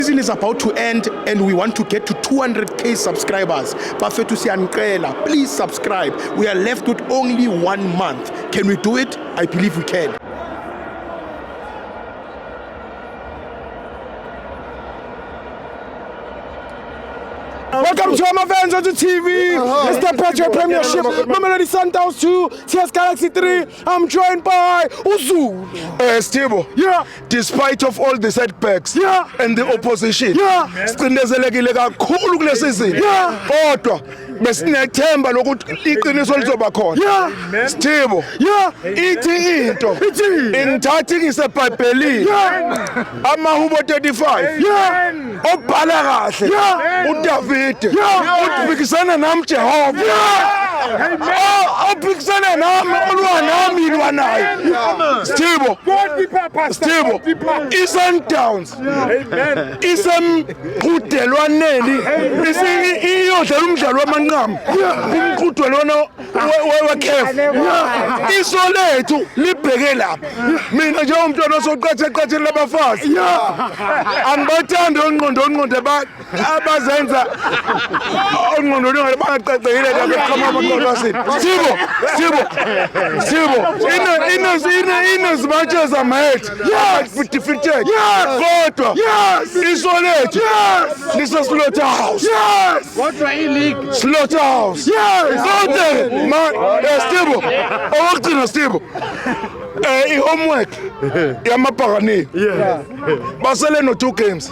Season is about to end and we want to get to 200k subscribers. Bafethu siyanicela, please subscribe. We are left with only 1 month. Can we do it? I believe we can. Welcome to Amavenzo on the TV. It's the Petro Premiership. Mamelodi Sundowns 2, TS Galaxy 3. I'm joined by Uzu. Stibo. Yeah. Despite of all the setbacks and the opposition. Yeah. Sicindezelekile kakhulu kule season. Yeah. Kodwa besinethemba lokuthi iqiniso lizoba khona. Yeah. Stibo. Yeah. Ithi into. Ingithathi ngisebhayibhelini. Yeah. Amahubo 35. Yeah. Obhala kahle. Yeah. uDavid. Yeah. Uphikisana nami Jehova. Yeah. Uphikisana nami olwa nami ilwa naye. Stibo. Stibo. iSundowns. Amen. Isemqhudelwaneni. Iyodlala umdlalo wamanqamu. Umqhudelwano weCAF. Iso lethu libheke lapha. Mina nje umntwana osoqhathe labafazi. Angibathandi ongqondo abazenza ongqondo bangaqaqekile lapha eqhamuka amaqolwasini. Stibo. In as much as I'm hurt, defeated. Kodwa iso lethu lise-slaughterhouse. What for e-league? Slaughterhouse. Kodwa Stibo. Owokugcina Stibo. I-homework yamabhakaneni basele no 2 games.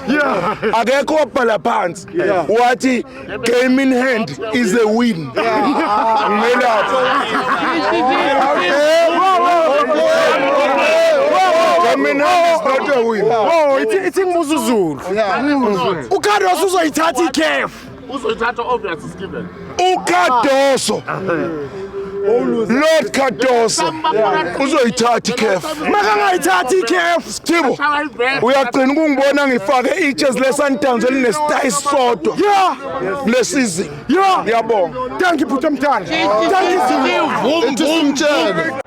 Akekho wabhala phansi wathi game in hand is a win. Game in hand is not a win. It's in Muzuzulu. Ukadoso uzoyithatha iCAF. Uzoyithatha obvious is given. uKadoso Lord Kadoso uzoyithatha iCAF. Makangayithatha iCAF. Stibo, uyagcina ukungibona ngifake ijezi leSundowns elinesitayi sodwa le season. Ngiyabonga. Thank you Bhuti Mthandi. Thank you. Vum.